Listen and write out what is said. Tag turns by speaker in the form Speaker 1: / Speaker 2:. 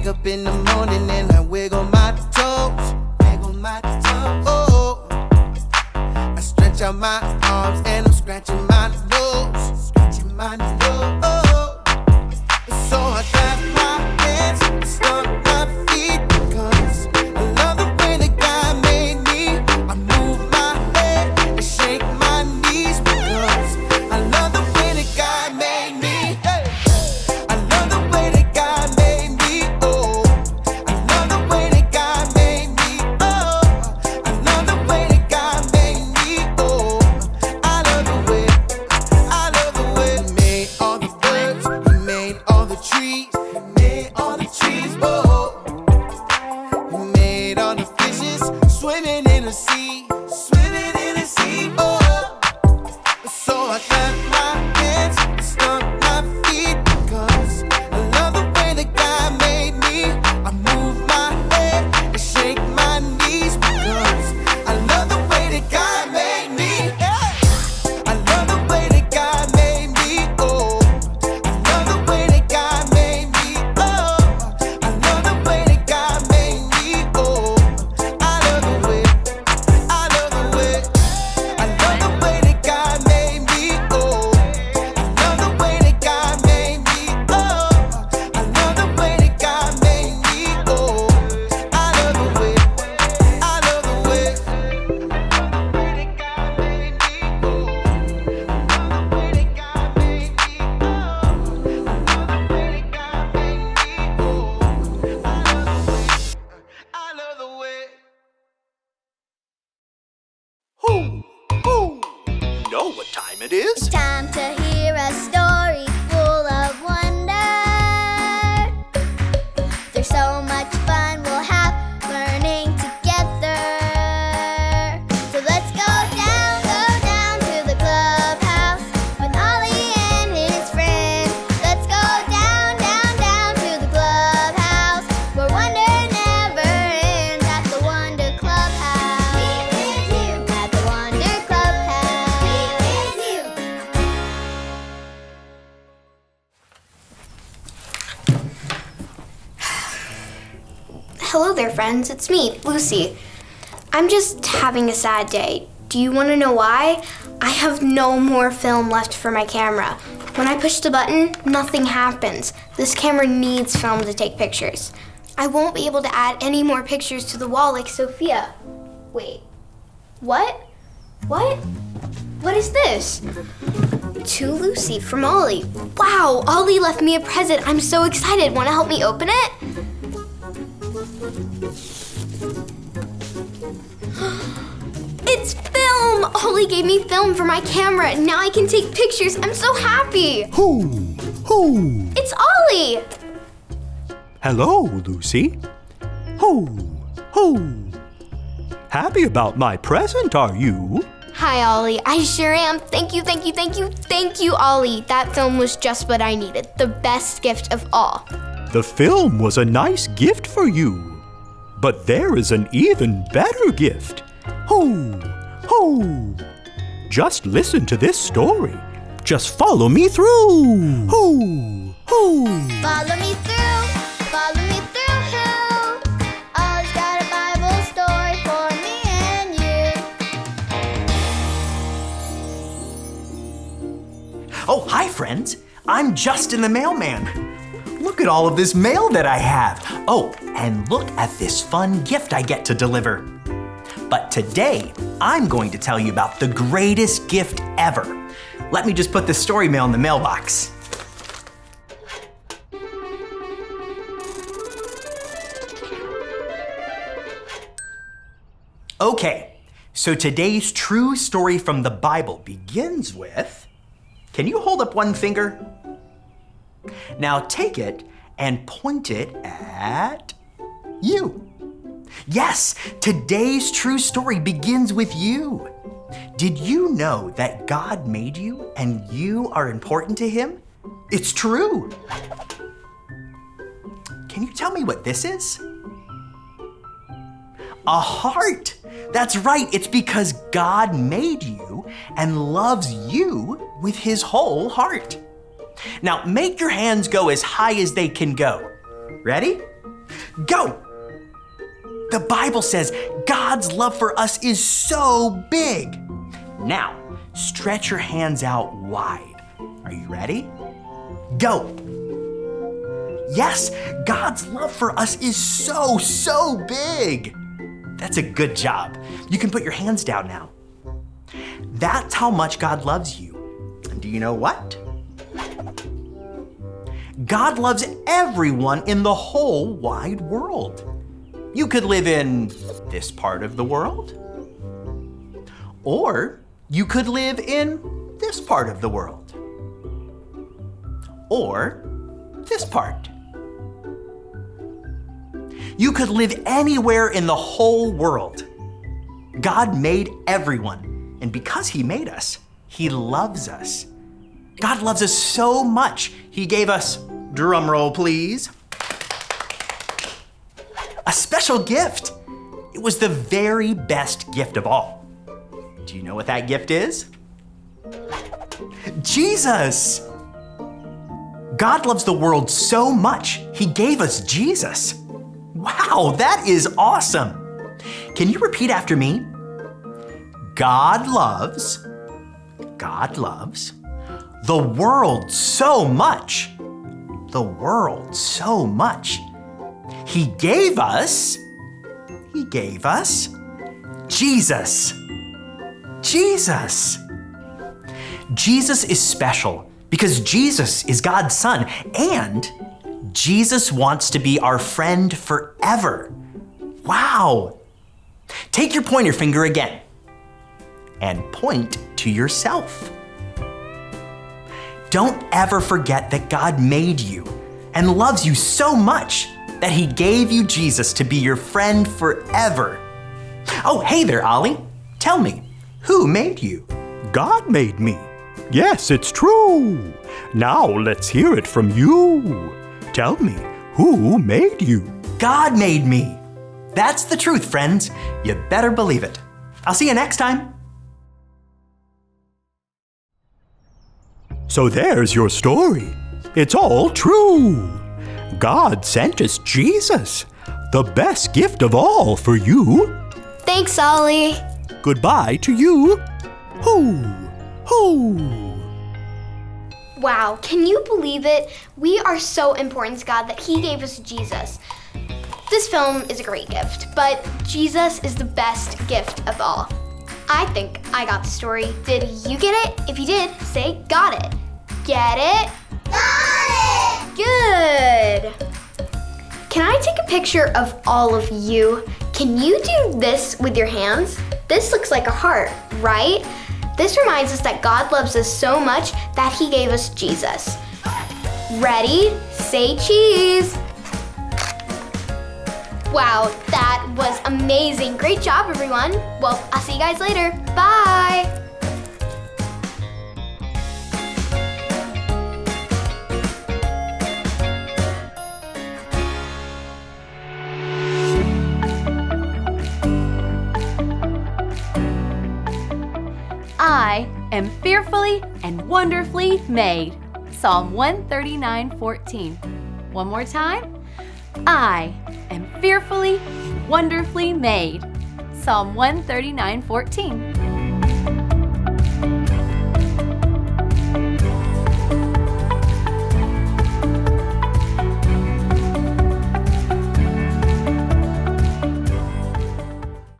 Speaker 1: up in the morning and I wiggle my toes. Wiggle my toes. Oh, I stretch out my arms and I'm scratching my nose. Scratching my nose. Oh, so I clap my hands, stomp my feet, because I love the way that God made me. I move my head and shake my knees, because I love the way that God made me. Hey. I love the way that God made me. Oh, I love the way that God made me. Oh, I love the way that God made me. Oh, I love the way. I love the way He made all the birds. He made all the trees. He made all the trees. Oh, He made all the fishes swimming in the sea. Swimming in the sea. Oh, so I clap my hands, stomp my feet, because I love the way that God made me. I move my head and shake my knees, because I love the way that God made me. Yeah. I love the way that God made me. Oh, I love the way that God made me. Oh, I love the way that God made me. Oh, I love the way. I love the way. I love the way that God made me. Oh, I love the way that God made me. Oh, I love the way that God made me. Oh, I love the way. I love the way. I love the way that God made me. Oh, I love the way that God made me. Oh, I love the way that God made me. Oh, I love the way.
Speaker 2: Who? You know what time it is?
Speaker 3: It's time to hear a story full of wonder. There's so much fun we'll have learning together. So let's go down to the clubhouse with Ollie and his friends. Let's go down to the clubhouse where wonder never ends at the Wonder Clubhouse. Meet with you at the Wonder Clubhouse. Meet with you.
Speaker 4: Hello there, friends. It's me, Lucy. I'm just having a sad day. Do you want to know why? I have no more film left for my camera. When I push the button, nothing happens. This camera needs film to take pictures. I won't be able to add any more pictures to the wall like Sophia. Wait, what? What is this? To Lucy from Ollie. Wow, Ollie left me a present. I'm so excited. Want to help me open it? It's film! Ollie gave me film for my camera. Now I can take pictures. I'm so happy.
Speaker 2: Who?
Speaker 4: It's Ollie.
Speaker 2: Hello, Lucy. Who? Happy about my present, are you?
Speaker 4: Hi, Ollie. I sure am. Thank you, Ollie. That film was just what I needed. The best gift of all.
Speaker 2: The film was a nice gift for you. But there is an even better gift. Who? Just listen to this story. Just follow me through. Who?
Speaker 3: Follow me through, who? Ollie's got a Bible story for me and you.
Speaker 5: Oh, hi, friends. I'm Justin the mailman. Look at all of this mail that I have. Oh, and look at this fun gift I get to deliver. But today, I'm going to tell you about the greatest gift ever. Let me just put the story mail in the mailbox. Okay, so today's true story from the Bible begins with, can you hold up one finger? Now take it and point it at you. Yes, today's true story begins with you. Did you know that God made you and you are important to Him? It's true. Can you tell me what this is? A heart. That's right, it's because God made you and loves you with His whole heart. Now make your hands go as high as they can go. Ready? Go! The Bible says God's love for us is so big. Now, stretch your hands out wide. Are you ready? Go! Yes, God's love for us is so big. That's a good job. You can put your hands down now. That's how much God loves you. And do you know what? God loves everyone in the whole wide world. You could live in this part of the world, or you could live in this part of the world, or this part. You could live anywhere in the whole world. God made everyone, and because He made us, He loves us. God loves us so much, He gave us, drum roll please, a special gift. It was the very best gift of all. Do you know what that gift is? Jesus! God loves the world so much, He gave us Jesus. Wow, that is awesome. Can you repeat after me? God loves the world so much, He gave us Jesus. Jesus is special because Jesus is God's Son, and Jesus wants to be our friend forever. Wow. Take your pointer finger again and point to yourself. Don't ever forget that God made you and loves you so much that He gave you Jesus to be your friend forever. Oh, hey there, Ollie. Tell me, who made you?
Speaker 2: God made me. Yes, it's true. Now let's hear it from you. Tell me, who made you?
Speaker 5: God made me. That's the truth, friends. You better believe it. I'll see you next time.
Speaker 2: So there's your story. It's all true. God sent us Jesus, the best gift of all for you.
Speaker 4: Thanks, Ollie.
Speaker 2: Goodbye to you. Hoo, hoo.
Speaker 4: Wow, can you believe it? We are so important to God that He gave us Jesus. This film is a great gift, but Jesus is the best gift of all. I think I got the story. Did you get it? If you did, say got it. Get it?
Speaker 3: Got it!
Speaker 4: Good. Can I take a picture of all of you? Can you do this with your hands? This looks like a heart, right? This reminds us that God loves us so much that He gave us Jesus. Ready? Say cheese. Wow, that was amazing. Great job, everyone. Well, I'll see you guys later. Bye.
Speaker 6: I am fearfully and wonderfully made. Psalm 139:14. One more time. I am fearfully, wonderfully made. Psalm 139:14.